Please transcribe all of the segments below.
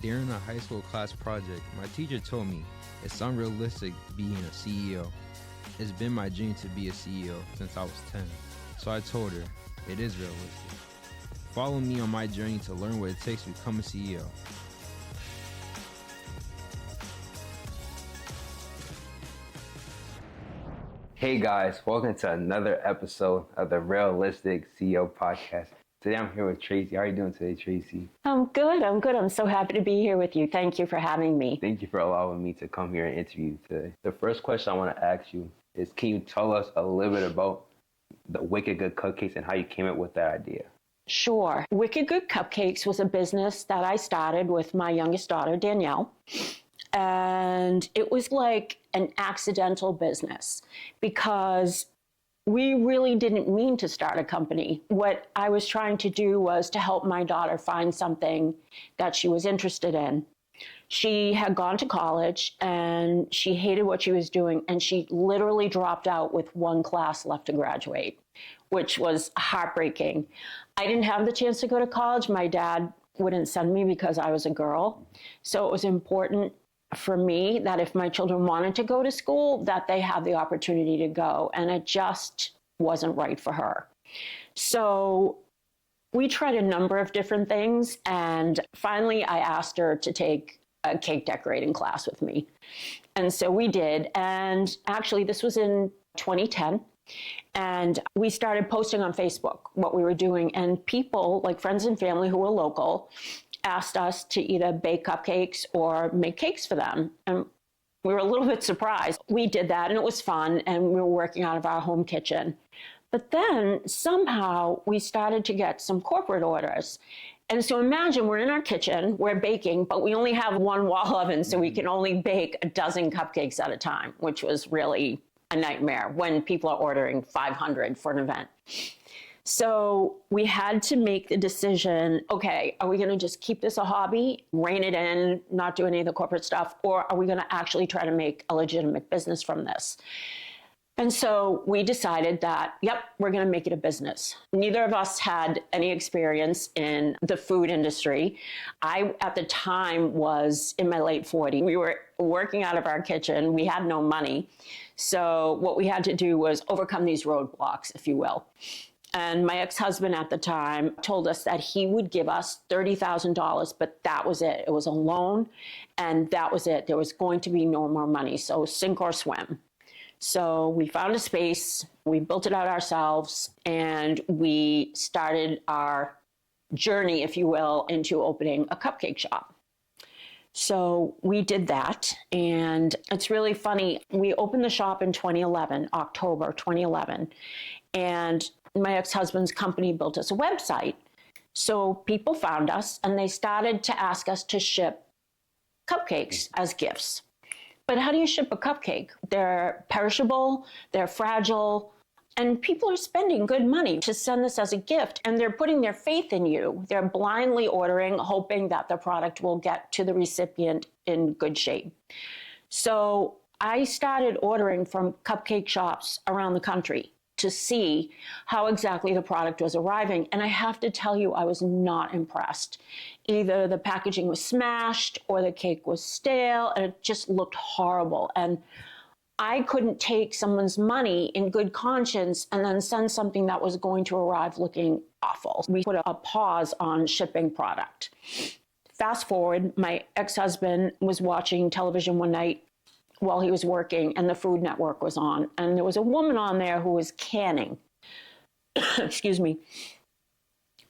During a high school class project, my teacher told me it's unrealistic being a CEO. It's been my dream to be a CEO since I was 10. So I told her, it is realistic. Follow me on my journey to learn what it takes to become a CEO. Hey guys, welcome to another episode of the Realistic CEO podcast. Today I'm here with Tracey. How are you doing today, Tracey? I'm good. I'm so happy to be here with you. Thank you for having me. Thank you for allowing me to come here and interview you today. The first question I want to ask you is, can you tell us a little bit about the Wicked Good Cupcakes and how you came up with that idea? Sure. Wicked Good Cupcakes was a business that I started with my youngest daughter, Danielle. And it was like an accidental business because we really didn't mean to start a company. What I was trying to do was to help my daughter find something that she was interested in. She had gone to college and she hated what she was doing, and she literally dropped out with one class left to graduate, which was heartbreaking. I didn't have the chance to go to college. My dad wouldn't send me because I was a girl. So it was important for me that if my children wanted to go to school, that they have the opportunity to go. And it just wasn't right for her. So we tried a number of different things. And finally, I asked her to take a cake decorating class with me. And so we did. And actually, this was in 2010. And we started posting on Facebook what we were doing. And people, like friends and family who were local, asked us to either bake cupcakes or make cakes for them. And we were a little bit surprised. We did that and it was fun, and we were working out of our home kitchen. But then somehow we started to get some corporate orders. And so imagine we're in our kitchen, we're baking, but we only have one wall oven, so we can only bake a dozen cupcakes at a time, which was really a nightmare when people are ordering 500 for an event. So we had to make the decision, okay, are we going to just keep this a hobby, rein it in, not do any of the corporate stuff, or are we going to actually try to make a legitimate business from this? And so we decided that, yep, we're going to make it a business. Neither of us had any experience in the food industry. I, at the time, was in my late 40s. We were working out of our kitchen. We had no money. So what we had to do was overcome these roadblocks, if you will. And my ex-husband at the time told us that he would give us $30,000, but that was it. It was a loan, and that was it. There was going to be no more money. So sink or swim. So we found a space, we built it out ourselves, and we started our journey, if you will, into opening a cupcake shop. So we did that, and it's really funny. We opened the shop in 2011, October 2011, and my ex-husband's company built us a website. So people found us and they started to ask us to ship cupcakes as gifts. But how do you ship a cupcake? They're perishable, they're fragile, and people are spending good money to send this as a gift, and they're putting their faith in you. They're blindly ordering, hoping that the product will get to the recipient in good shape. So I started ordering from cupcake shops around the country to see how exactly the product was arriving. And I have to tell you, I was not impressed. Either the packaging was smashed or the cake was stale, and it just looked horrible. And I couldn't take someone's money in good conscience and then send something that was going to arrive looking awful. We put a pause on shipping product. Fast forward, my ex-husband was watching television one night while he was working, and the Food Network was on. And there was a woman on there who was canning. Excuse me.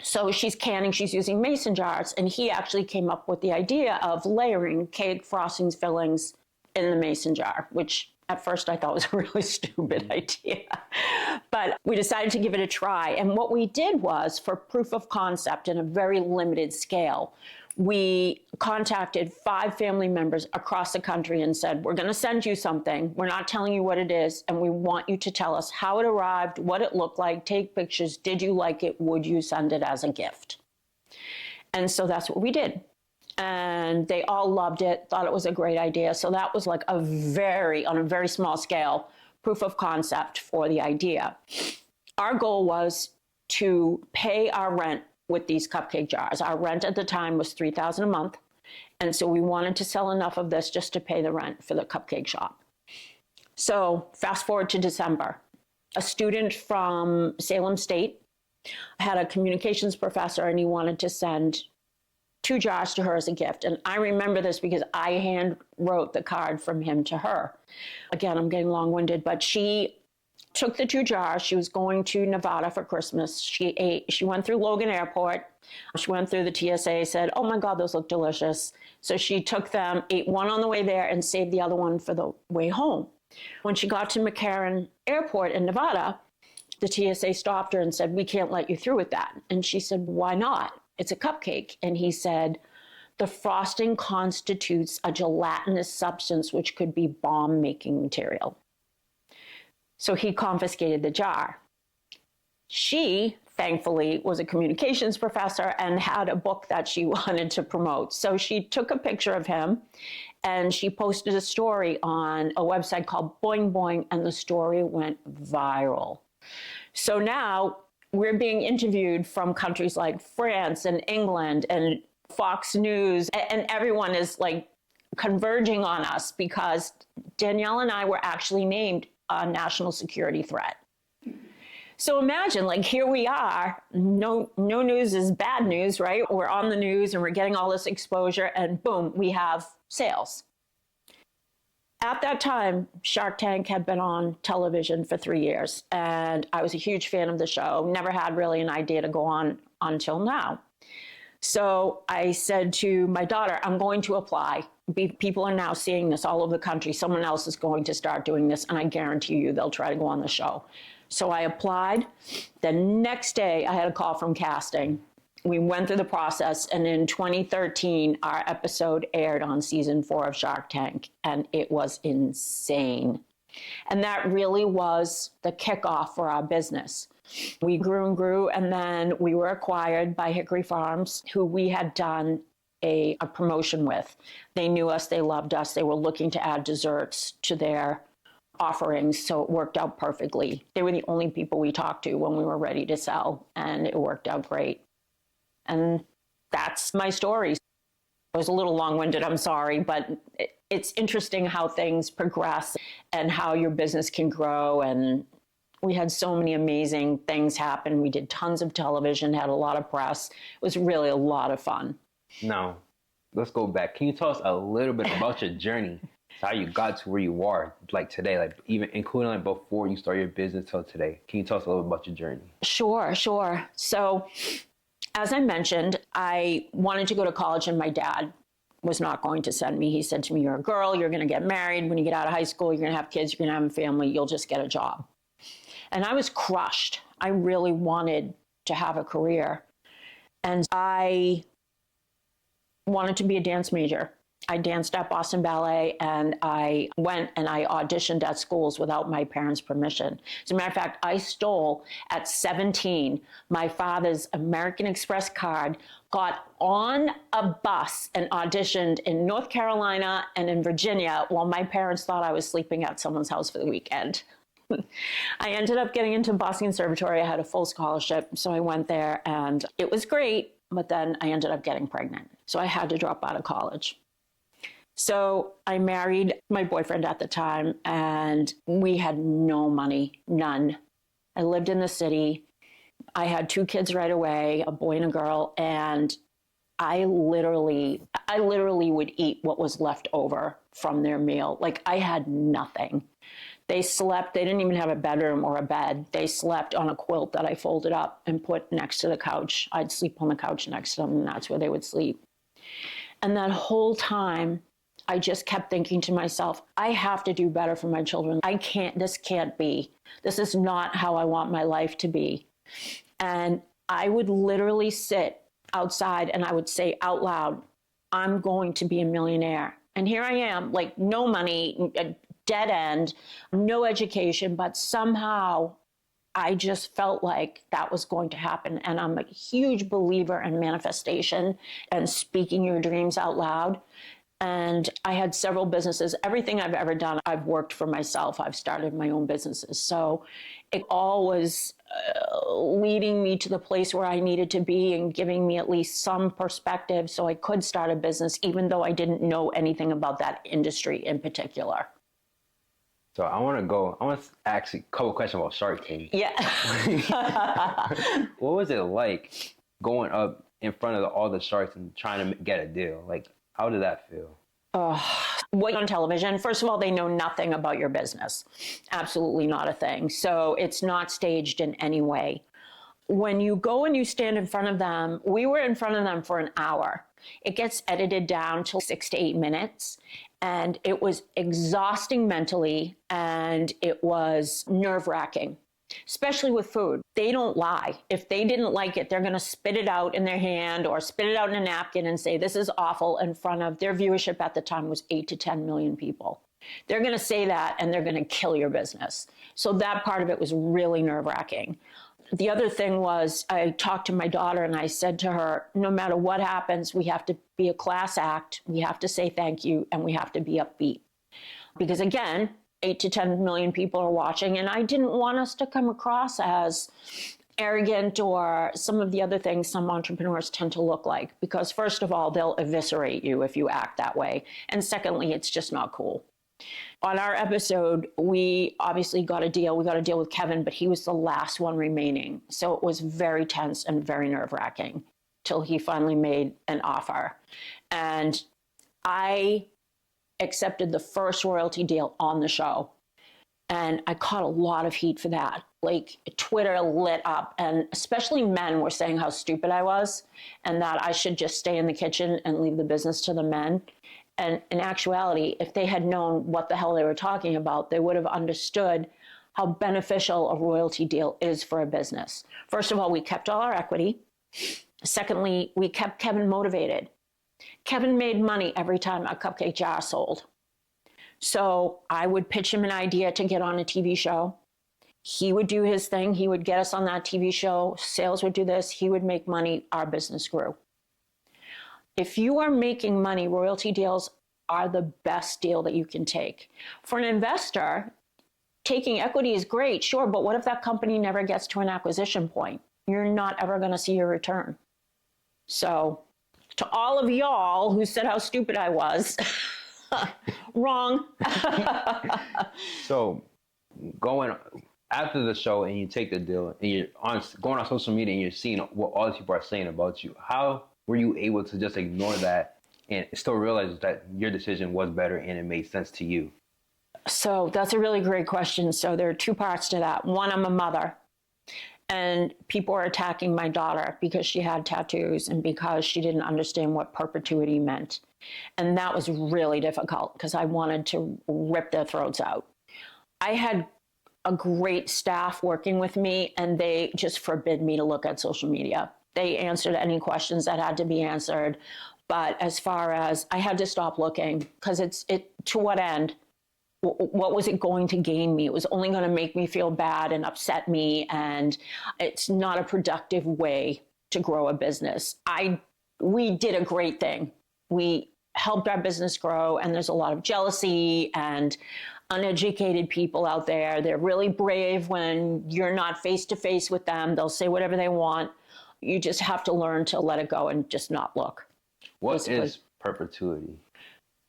So she's canning, she's using mason jars, and he actually came up with the idea of layering cake frostings, fillings in the mason jar, which at first I thought was a really stupid idea. But we decided to give it a try. And what we did was, for proof of concept in a very limited scale, we contacted 5 family members across the country and said, we're going to send you something. We're not telling you what it is. And we want you to tell us how it arrived, what it looked like, take pictures. Did you like it? Would you send it as a gift? And so that's what we did. And they all loved it, thought it was a great idea. So that was like on a very small scale, proof of concept for the idea. Our goal was to pay our rent with these cupcake jars. Our rent at the time was $3,000 a month. And so we wanted to sell enough of this just to pay the rent for the cupcake shop. So fast forward to December. A student from Salem State had a communications professor, and he wanted to send 2 jars to her as a gift. And I remember this because I hand wrote the card from him to her. Again, I'm getting long-winded, but she took the 2 jars. She was going to Nevada for Christmas. She went through Logan Airport. She went through the TSA, said, oh my God, those look delicious. So she took them, ate one on the way there, and saved the other one for the way home. When she got to McCarran Airport in Nevada, the TSA stopped her and said, we can't let you through with that. And she said, why not? It's a cupcake. And he said, the frosting constitutes a gelatinous substance which could be bomb-making material. So he confiscated the jar. She, thankfully, was a communications professor and had a book that she wanted to promote. So she took a picture of him and she posted a story on a website called Boing Boing, and the story went viral. So now we're being interviewed from countries like France and England and Fox News, and everyone is like converging on us because Danielle and I were actually named a national security threat. So imagine, like, here we are, no news is bad news, right? We're on the news and we're getting all this exposure, and boom, we have sales. At that time, Shark Tank had been on television for 3 years, and I was a huge fan of the show. Never had really an idea to go on until now. So I said to my daughter, I'm going to apply. People are now seeing this all over the country. Someone else is going to start doing this, and I guarantee you they'll try to go on the show. So I applied. The next day, I had a call from casting. We went through the process, and in 2013, our episode aired on season 4 of Shark Tank, and it was insane. And that really was the kickoff for our business. We grew and grew, and then we were acquired by Hickory Farms, who we had done a promotion with. They knew us, they loved us, they were looking to add desserts to their offerings, so it worked out perfectly. They were the only people we talked to when we were ready to sell, and it worked out great. And that's my story. It was a little long-winded, I'm sorry, but it's interesting how things progress and how your business can grow. And we had so many amazing things happen. We did tons of television, had a lot of press. It was really a lot of fun. Now, let's go back. Can you tell us a little bit about your journey? How you got to where you are, like today, like even including like before you started your business till today. Can you tell us a little bit about your journey? Sure. So as I mentioned, I wanted to go to college, and my dad was not going to send me. He said to me, you're a girl, you're going to get married. When you get out of high school, you're going to have kids, you're going to have a family, you'll just get a job. And I was crushed. I really wanted to have a career. And I wanted to be a dance major. I danced at Boston Ballet, and I went and I auditioned at schools without my parents' permission. As a matter of fact, I stole at 17 my father's American Express card, got on a bus and auditioned in North Carolina and in Virginia while my parents thought I was sleeping at someone's house for the weekend. I ended up getting into Boston Conservatory. I had a full scholarship, so I went there, and it was great, but then I ended up getting pregnant. So I had to drop out of college. So I married my boyfriend at the time, and we had no money, none. I lived in the city. I had 2 kids right away, a boy and a girl, and I literally would eat what was left over from their meal. Like, I had nothing. They slept, they didn't even have a bedroom or a bed. They slept on a quilt that I folded up and put next to the couch. I'd sleep on the couch next to them, and that's where they would sleep. And that whole time, I just kept thinking to myself, I have to do better for my children. This can't be. This is not how I want my life to be. And I would literally sit outside and I would say out loud, I'm going to be a millionaire. And here I am, like, no money, a dead end, no education, but somehow I just felt like that was going to happen. And I'm a huge believer in manifestation and speaking your dreams out loud. And I had several businesses. Everything I've ever done, I've worked for myself. I've started my own businesses. So it all was leading me to the place where I needed to be and giving me at least some perspective so I could start a business, even though I didn't know anything about that industry in particular. So I want to ask a couple questions about Shark Tank. Yeah. What was it like going up in front of all the sharks and trying to get a deal? Like, how did that feel? What on television, first of all, they know nothing about your business. Absolutely not a thing. So it's not staged in any way. When you go and you stand in front of them, we were in front of them for an hour. It gets edited down to 6 to 8 minutes. And it was exhausting mentally, and it was nerve-wracking, especially with food. They don't lie. If they didn't like it, they're going to spit it out in their hand or spit it out in a napkin and say, this is awful, in front of their viewership at the time was 8 to 10 million people. They're going to say that, and they're going to kill your business. So that part of it was really nerve-wracking. The other thing was I talked to my daughter and I said to her, no matter what happens, we have to be a class act. We have to say thank you, and we have to be upbeat. Because again, 8 to 10 million people are watching, and I didn't want us to come across as arrogant or some of the other things some entrepreneurs tend to look like. Because first of all, they'll eviscerate you if you act that way. And secondly, it's just not cool. On our episode, we obviously got a deal. We got a deal with Kevin, but he was the last one remaining. So it was very tense and very nerve-wracking till he finally made an offer. And I accepted the first royalty deal on the show. And I caught a lot of heat for that. Like, Twitter lit up, and especially men were saying how stupid I was and that I should just stay in the kitchen and leave the business to the men. And in actuality, if they had known what the hell they were talking about, they would have understood how beneficial a royalty deal is for a business. First of all, we kept all our equity. Secondly, we kept Kevin motivated. Kevin made money every time a cupcake jar sold. So I would pitch him an idea to get on a TV show. He would do his thing. He would get us on that TV show. Sales would do this. He would make money. Our business grew. If you are making money, royalty deals are the best deal that you can take. For an investor, taking equity is great, sure, but what if that company never gets to an acquisition point? You're not ever going to see your return. So to all of y'all who said how stupid I was, wrong. So going after the show and you take the deal and you're going on social media and you're seeing what all these people are saying about you, how were you able to just ignore that and still realize that your decision was better and it made sense to you? So that's a really great question. So there are two parts to that. One, I'm a mother, and people are attacking my daughter because she had tattoos and because she didn't understand what perpetuity meant. And that was really difficult because I wanted to rip their throats out. I had a great staff working with me, and they just forbid me to look at social media. They answered any questions that had to be answered. But as far as I had to stop looking, because to what end? What was it going to gain me? It was only going to make me feel bad and upset me. And it's not a productive way to grow a business. We did a great thing. We helped our business grow, and there's a lot of jealousy and uneducated people out there. They're really brave when you're not face to face with them. They'll say whatever they want. You just have to learn to let it go and just not look. What is perpetuity?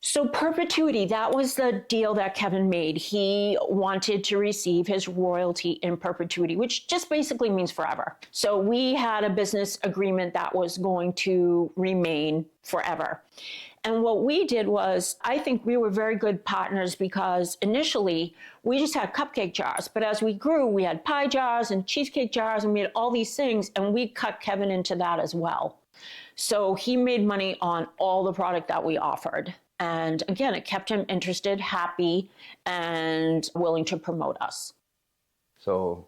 So perpetuity, that was the deal that Kevin made. He wanted to receive his royalty in perpetuity, which just basically means forever. So we had a business agreement that was going to remain forever. And what we did was, I think we were very good partners because initially we just had cupcake jars. But as we grew, we had pie jars and cheesecake jars, and we had all these things, and we cut Kevin into that as well. So he made money on all the product that we offered. And again, it kept him interested, happy, and willing to promote us. So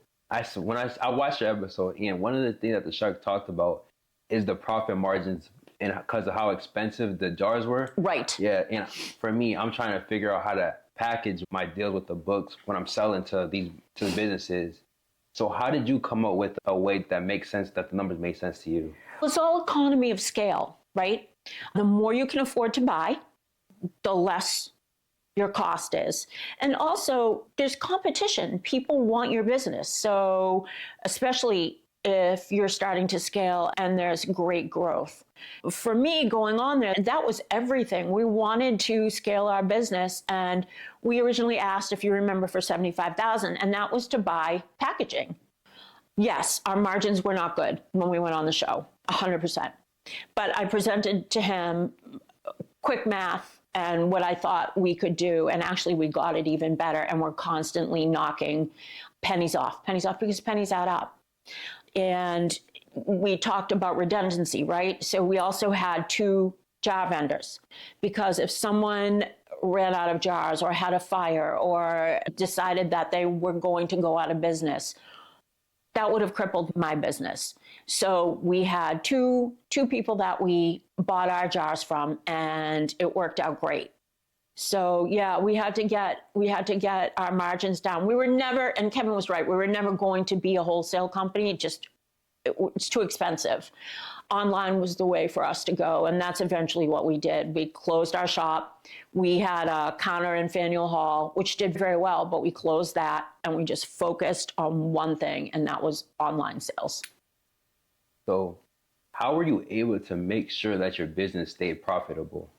when I watched your episode, and one of the things that the shark talked about is the profit margins, and because of how expensive the jars were. Right. Yeah, and for me, I'm trying to figure out how to package my deals with the books when I'm selling to the businesses. So how did you come up with a way that makes sense, that the numbers make sense to you? It's all economy of scale, right? The more you can afford to buy, the less your cost is. And also, there's competition. People want your business. So, especially if you're starting to scale and there's great growth. For me, going on there, that was everything. We wanted to scale our business, and we originally asked, if you remember, for $75,000, and that was to buy packaging. Yes, our margins were not good when we went on the show, 100%. But I presented to him quick math and what I thought we could do. And actually, we got it even better. And we're constantly knocking pennies off because pennies add up. And we talked about redundancy, right? So we also had 2 jar vendors, because if someone ran out of jars or had a fire or decided that they were going to go out of business, that would have crippled my business. So we had two people that we bought our jars from, and it worked out great. So yeah, we had to get our margins down. We were never, and Kevin was right, we were never going to be a wholesale company. It's too expensive. Online was the way for us to go, and that's eventually what we did. We closed our shop. We had a counter in Faneuil Hall, which did very well, but we closed that, and we just focused on one thing, and that was online sales. So how were you able to make sure that your business stayed profitable?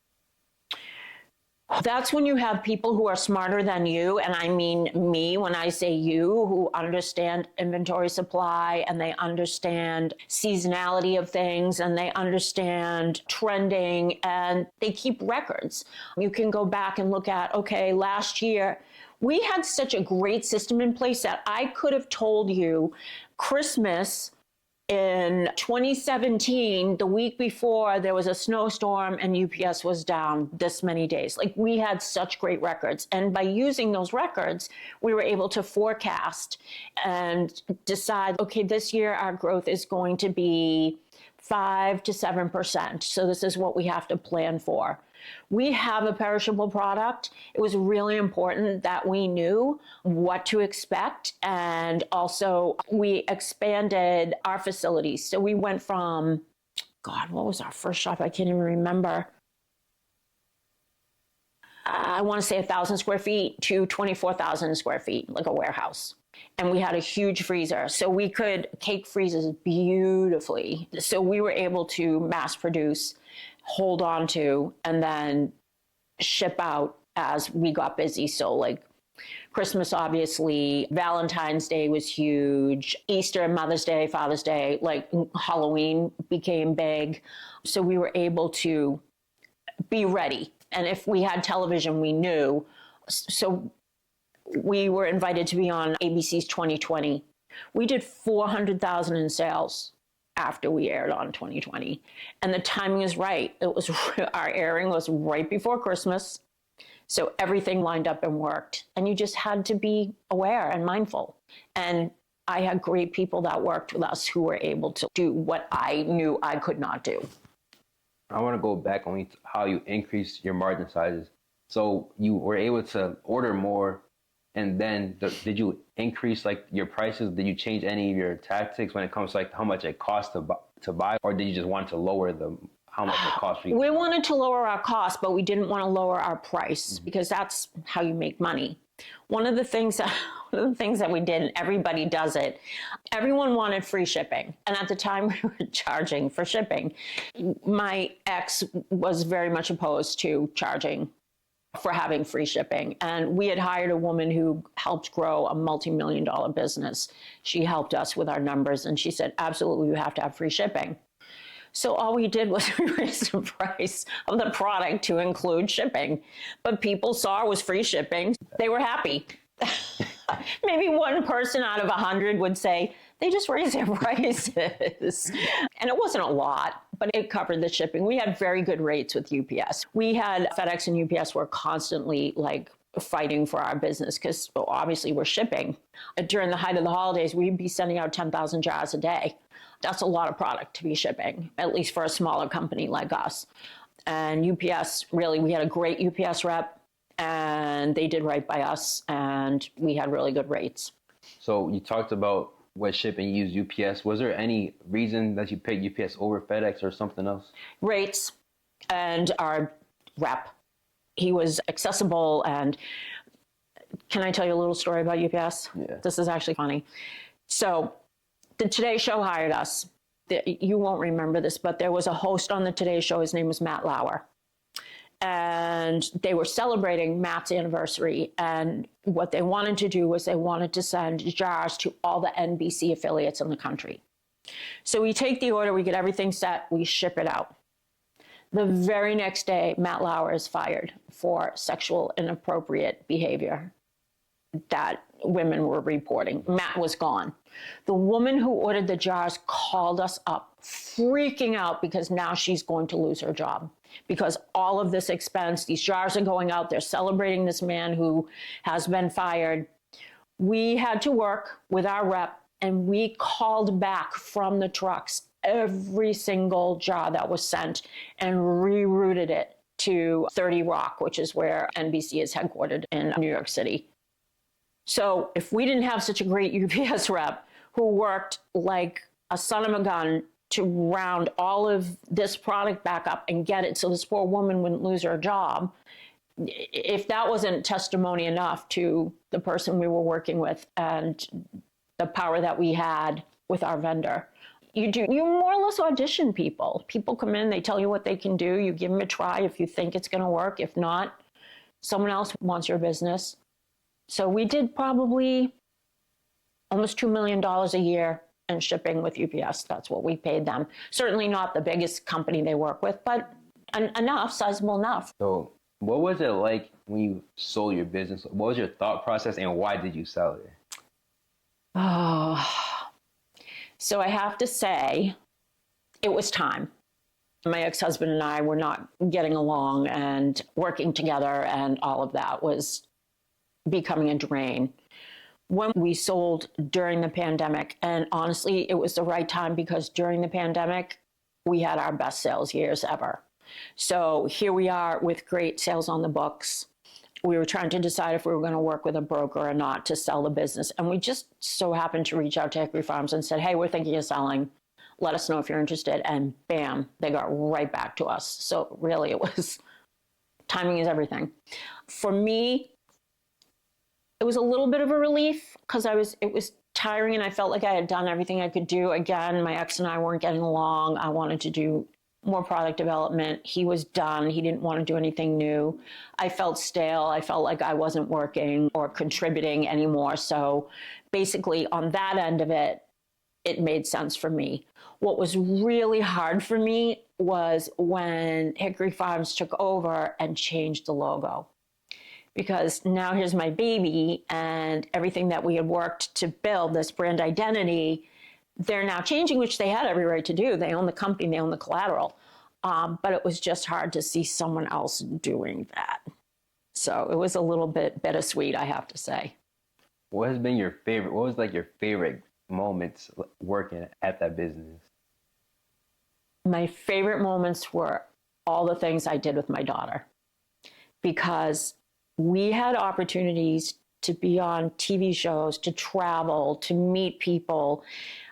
That's when you have people who are smarter than you, and I mean me when I say you, who understand inventory supply, and they understand seasonality of things, and they understand trending, and they keep records. You can go back and look at, okay, last year, we had such a great system in place that I could have told you Christmas in 2017, the week before, there was a snowstorm and UPS was down this many days. Like, we had such great records. And by using those records, we were able to forecast and decide, okay, this year our growth is going to be 5 to 7%. So this is what we have to plan for. We have a perishable product. It was really important that we knew what to expect. And also, we expanded our facilities. So we went from, God, what was our first shop? I can't even remember. I want to say 1,000 square feet to 24,000 square feet, like a warehouse. And we had a huge freezer. So we could cake freezes beautifully. So we were able to mass produce, hold on to, and then ship out as we got busy. So like Christmas, obviously, Valentine's Day was huge, Easter, Mother's Day, Father's Day, like Halloween became big. So we were able to be ready. And if we had television, we knew. So we were invited to be on ABC's 2020. We did 400,000 in sales after we aired on 2020. And the timing is right. It was, our airing was right before Christmas. So everything lined up and worked. And you just had to be aware and mindful. And I had great people that worked with us who were able to do what I knew I could not do. I want to go back on how you increased your margin sizes. So you were able to order more, and then did you increase like your prices? Did you change any of your tactics when it comes to like how much it costs to buy, or did you just want to lower how much it costs for you? We wanted to lower our cost, but we didn't want to lower our price because that's how you make money. One of the things that we did, and everybody does it, everyone wanted free shipping. And at the time we were charging for shipping. My ex was very much opposed to charging for having free shipping. And we had hired a woman who helped grow a multi-million-dollar business. She helped us with our numbers, and she said, absolutely, you have to have free shipping. So all we did was we raised the price of the product to include shipping. But people saw it was free shipping. They were happy. Maybe one person out of 100 would say, they just raised their prices. And it wasn't a lot, but it covered the shipping. We had very good rates with UPS. We had FedEx and UPS were constantly like fighting for our business because obviously we're shipping. During the height of the holidays, we'd be sending out 10,000 jars a day. That's a lot of product to be shipping, at least for a smaller company like us. And UPS, really, we had a great UPS rep, and they did right by us, and we had really good rates. So you talked about what shipping you used UPS. Was there any reason that you picked UPS over FedEx or something else? Rates and our rep. he was accessible. And can I tell you a little story about UPS? Yeah. This is actually funny. So the Today Show hired us. You won't remember this, but there was a host on the Today Show. His name was Matt Lauer. And they were celebrating Matt's anniversary. And what they wanted to do was they wanted to send jars to all the NBC affiliates in the country. So we take the order, we get everything set, we ship it out. The very next day, Matt Lauer is fired for sexual inappropriate behavior that women were reporting. Matt was gone. The woman who ordered the jars called us up, freaking out because now she's going to lose her job. Because all of this expense, these jars are going out, they're celebrating this man who has been fired. We had to work with our rep, and we called back from the trucks every single jar that was sent and rerouted it to 30 Rock, which is where NBC is headquartered in New York City. So if we didn't have such a great UPS rep who worked like a son of a gun to round all of this product back up and get it so this poor woman wouldn't lose her job, if that wasn't testimony enough to the person we were working with and the power that we had with our vendor, you more or less audition people. People come in, they tell you what they can do, you give them a try if you think it's going to work. If not, someone else wants your business. So we did probably almost $2 million a year in shipping with UPS. That's what we paid them. Certainly not the biggest company they work with, but enough, sizable enough. So what was it like when you sold your business? What was your thought process and why did you sell it? Oh, so I have to say it was time. My ex-husband and I were not getting along, and working together and all of that was becoming a drain. When we sold during the pandemic, and honestly, it was the right time because during the pandemic, we had our best sales years ever. So here we are with great sales on the books. We were trying to decide if we were going to work with a broker or not to sell the business. And we just so happened to reach out to Hickory Farms and said, hey, we're thinking of selling. Let us know if you're interested. And bam, they got right back to us. So really, it was timing is everything. For me, it was a little bit of a relief because it was tiring and I felt like I had done everything I could do. Again, my ex and I weren't getting along. I wanted to do more product development. He was done. He didn't want to do anything new. I felt stale. I felt like I wasn't working or contributing anymore. So basically on that end of it, it made sense for me. What was really hard for me was when Hickory Farms took over and changed the logo. Because now here's my baby and everything that we had worked to build, this brand identity, they're now changing, which they had every right to do. They own the company, they own the collateral. But it was just hard to see someone else doing that. So it was a little bit bittersweet, I have to say. What was like your favorite moments working at that business? My favorite moments were all the things I did with my daughter, because we had opportunities to be on TV shows, to travel, to meet people,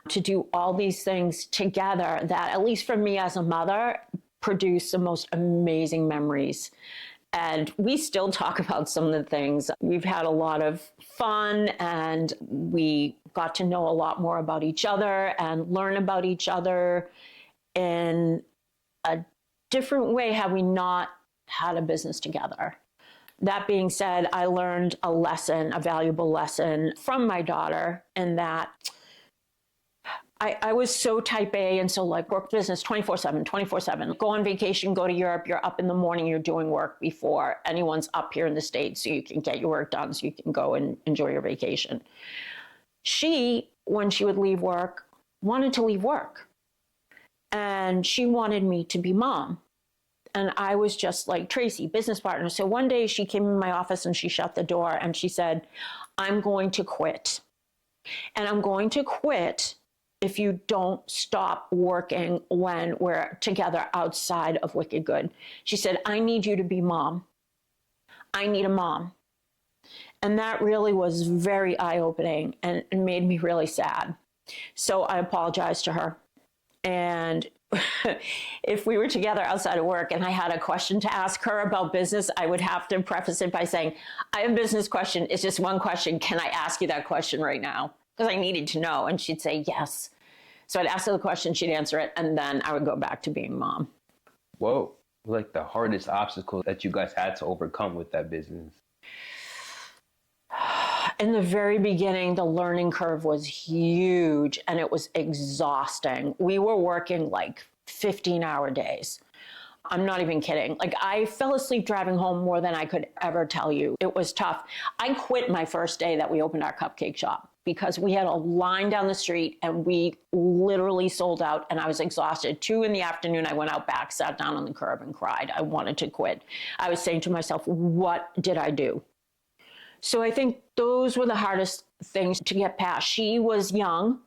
to do all these things together that, at least for me as a mother, produced the most amazing memories. And we still talk about some of the things. We've had a lot of fun, and we got to know a lot more about each other and learn about each other in a different way had we not had a business together. That being said, I learned a valuable lesson from my daughter, in that I was so type A and so like work business 24/7. Go on vacation, go to Europe, you're up in the morning, you're doing work before anyone's up here in the States so you can get your work done so you can go and enjoy your vacation. She, when she would leave work, wanted to leave work. And she wanted me to be mom. And I was just like, Tracey, business partner. So one day she came in my office and she shut the door and she said, I'm going to quit. And I'm going to quit if you don't stop working when we're together outside of Wicked Good. She said, I need you to be mom. I need a mom. And that really was very eye-opening and made me really sad. So I apologized to her. And if we were together outside of work and I had a question to ask her about business, I would have to preface it by saying, I have a business question. It's just one question. Can I ask you that question right now? Because I needed to know. And she'd say, yes. So I'd ask her the question, she'd answer it, and then I would go back to being mom. What was like the hardest obstacle that you guys had to overcome with that business? In the very beginning, the learning curve was huge and it was exhausting. We were working like 15-hour days. I'm not even kidding. Like, I fell asleep driving home more than I could ever tell you. It was tough. I quit my first day that we opened our cupcake shop because we had a line down the street and we literally sold out and I was exhausted. 2 p.m, I went out back, sat down on the curb and cried. I wanted to quit. I was saying to myself, what did I do? So I think those were the hardest things to get past. She was young.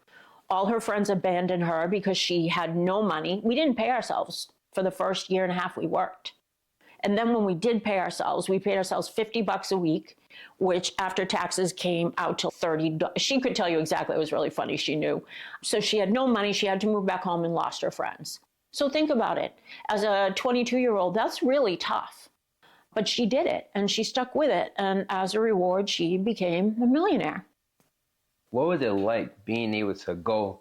All her friends abandoned her because she had no money. We didn't pay ourselves for the first year and a half we worked. And then when we did pay ourselves, we paid ourselves $50 a week, which after taxes came out to $30. She could tell you exactly. It was really funny. She knew. So she had no money. She had to move back home and lost her friends. So think about it. As a 22-year-old, that's really tough. But she did it and she stuck with it. And as a reward, she became a millionaire. What was it like being able to go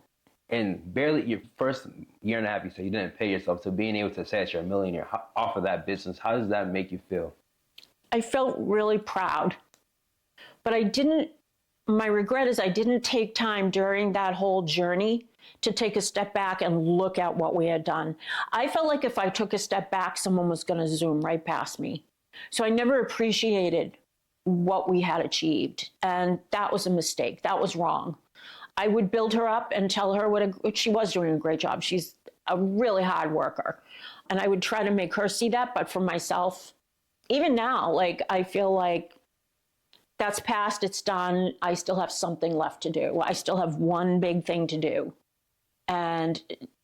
and barely your first year and a half, you said you didn't pay yourself, to being able to say that you're a millionaire off of that business? How does that make you feel? I felt really proud, but my regret is I didn't take time during that whole journey to take a step back and look at what we had done. I felt like if I took a step back, someone was going to zoom right past me. So I never appreciated what we had achieved. And that was a mistake. That was wrong. I would build her up and tell her she was doing a great job. She's a really hard worker. And I would try to make her see that. But for myself, even now, like, I feel like that's past, it's done. I still have something left to do. I still have one big thing to do. And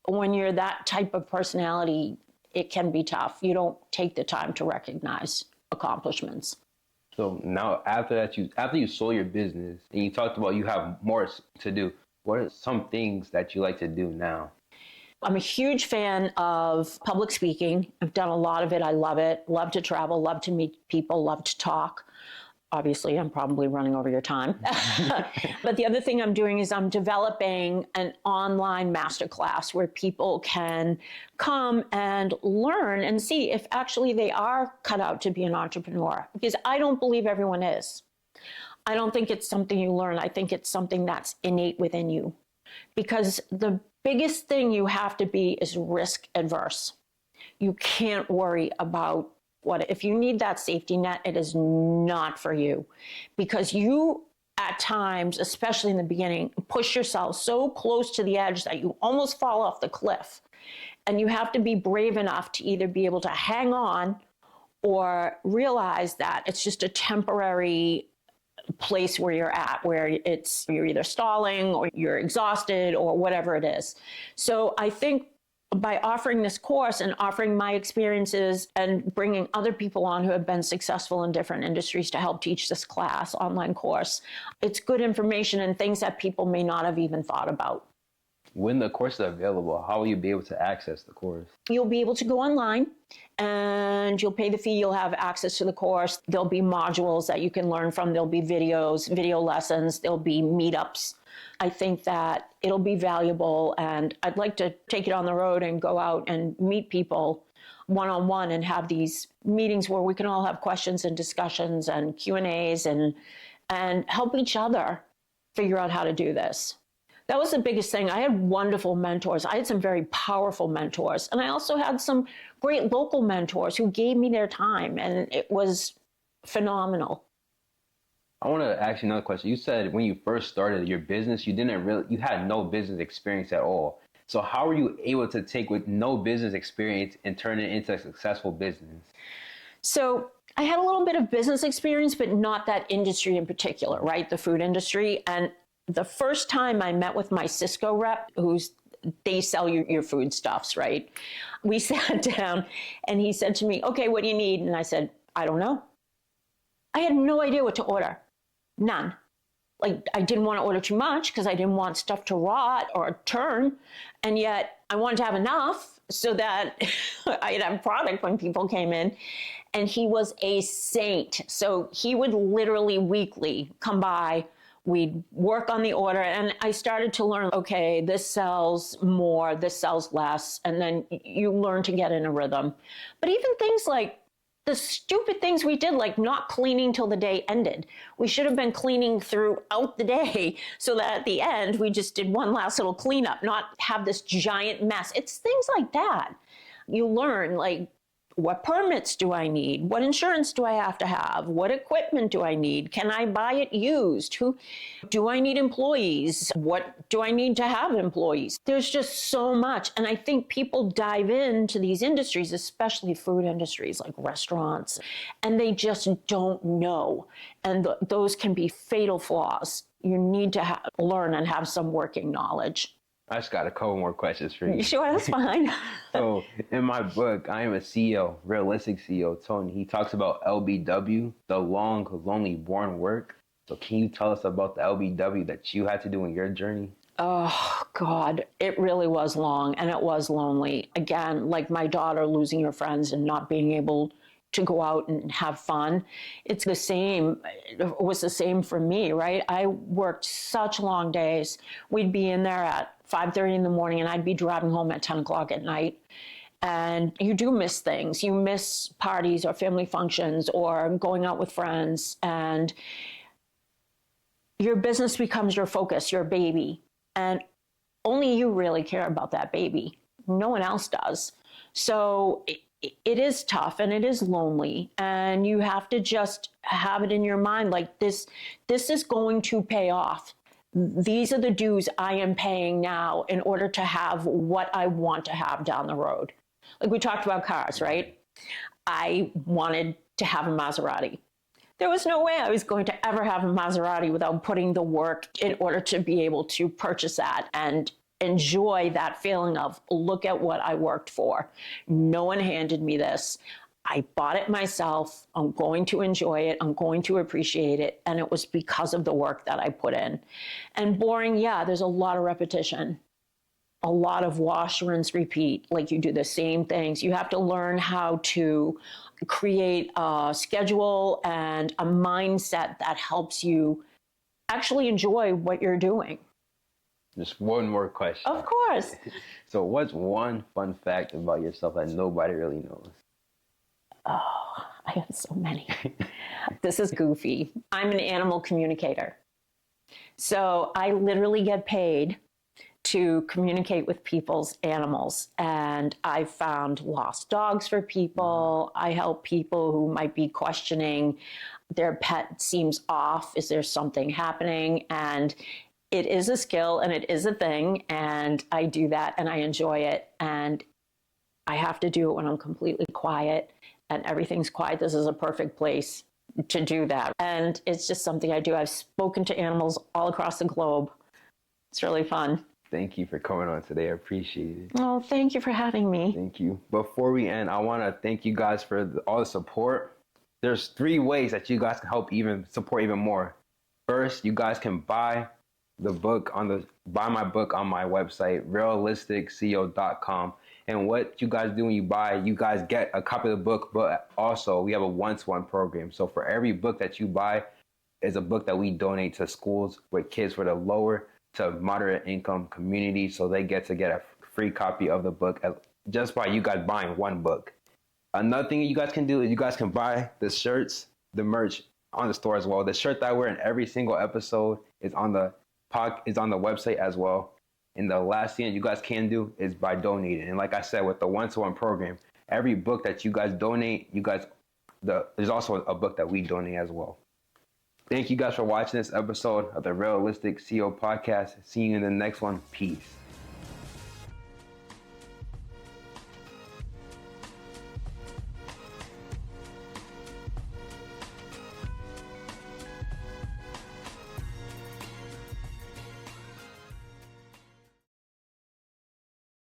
when you're that type of personality, it can be tough. You don't take the time to recognize accomplishments. So now after you sold your business and you talked about you have more to do, what are some things that you like to do now? I'm a huge fan of public speaking. I've done a lot of it. I love it. Love to travel, love to meet people, love to talk. Obviously, I'm probably running over your time. But the other thing I'm doing is I'm developing an online masterclass where people can come and learn and see if actually they are cut out to be an entrepreneur. Because I don't believe everyone is. I don't think it's something you learn. I think it's something that's innate within you. Because the biggest thing you have to be is risk adverse. You can't worry about if you need that safety net, it is not for you, because you at times, especially in the beginning, push yourself so close to the edge that you almost fall off the cliff. And you have to be brave enough to either be able to hang on or realize that it's just a temporary place where you're at, where you're either stalling or you're exhausted or whatever it is. So I think by offering this course and offering my experiences and bringing other people on who have been successful in different industries to help teach this online course, it's good information and things that people may not have even thought about. When the course is available, how will you be able to access the course? You'll be able to go online and you'll pay the fee. You'll have access to the course. There'll be modules that you can learn from. There'll be videos, video lessons. There'll be meetups. I think that it'll be valuable, and I'd like to take it on the road and go out and meet people one-on-one and have these meetings where we can all have questions and discussions and Q&As and help each other figure out how to do this. That was the biggest thing. I had wonderful mentors. I had some very powerful mentors, and I also had some great local mentors who gave me their time, and it was phenomenal. I want to ask you another question. You said when you first started your business, you had no business experience at all. So how were you able to take with no business experience and turn it into a successful business? So I had a little bit of business experience, but not that industry in particular, right? The food industry. And the first time I met with my Cisco rep, they sell you your foodstuffs, right? We sat down and he said to me, okay, what do you need? And I said, I don't know. I had no idea what to order. None. Like, I didn't want to order too much because I didn't want stuff to rot or turn. And yet I wanted to have enough so that I'd have product when people came in. And he was a saint. So he would literally weekly come by. We'd work on the order. And I started to learn, okay, this sells more, this sells less. And then you learn to get in a rhythm. But even things like the stupid things we did, like not cleaning till the day ended. We should have been cleaning throughout the day so that at the end, we just did one last little cleanup, not have this giant mess. It's things like that. You learn, like, what permits do I need? What insurance do I have to have? What equipment do I need? Can I buy it used? Do I need employees? What do I need to have employees? There's just so much. And I think people dive into these industries, especially food industries like restaurants, and they just don't know. And those can be fatal flaws. You need to learn and have some working knowledge. I just got a couple more questions for you. Sure, that's fine. So in my book, I Am a CEO, Realistic CEO, Tony, he talks about LBW, the long, lonely, boring work. So can you tell us about the LBW that you had to do in your journey? Oh, God, it really was long and it was lonely. Again, like my daughter losing her friends and not being able to go out and have fun. It's the same. It was the same for me, right? I worked such long days. We'd be in there at 5:30 in the morning and I'd be driving home at 10 o'clock at night. And you do miss things. You miss parties or family functions or going out with friends. And your business becomes your focus, your baby. And only you really care about that baby. No one else does. So it is tough and it is lonely. And you have to just have it in your mind, like this is going to pay off. These are the dues I am paying now in order to have what I want to have down the road. Like we talked about cars, right? I wanted to have a Maserati. There was no way I was going to ever have a Maserati without putting the work in order to be able to purchase that and enjoy that feeling of, look at what I worked for. No one handed me this. I bought it myself. I'm going to enjoy it. I'm going to appreciate it. And it was because of the work that I put in. And boring, yeah, there's a lot of repetition, a lot of wash, rinse, repeat. Like you do the same things. You have to learn how to create a schedule and a mindset that helps you actually enjoy what you're doing. Just one more question. Of course. So what's one fun fact about yourself that nobody really knows? Oh, I have so many. This is goofy. I'm an animal communicator. So I literally get paid to communicate with people's animals. And I found lost dogs for people. I help people who might be questioning their pet seems off. Is there something happening? And it is a skill and it is a thing. And I do that and I enjoy it. And I have to do it when I'm completely quiet and everything's quiet. This is a perfect place to do that. And it's just something I do. I've spoken to animals all across the globe. It's really fun. Thank you for coming on today. I appreciate it. Oh, thank you for having me. Thank you. Before we end, I want to thank you guys for all the support. There's 3 ways that you guys can help support even more. First, you guys can buy my book on my website, realisticco.com. And what you guys do when you buy, you guys get a copy of the book, but also we have a one-to-one program. So for every book that you buy is a book that we donate to schools with kids for the lower to moderate income community. So they get a free copy of the book just by you guys buying one book. Another thing you guys can do is you guys can buy the shirts, the merch on the store as well. The shirt that I wear in every single episode is on the website as well. And the last thing you guys can do is by donating. And like I said, with the one-to-one program, every book that you guys donate, there's also a book that we donate as well. Thank you guys for watching this episode of the Realistic CEO podcast. See you in the next one. Peace.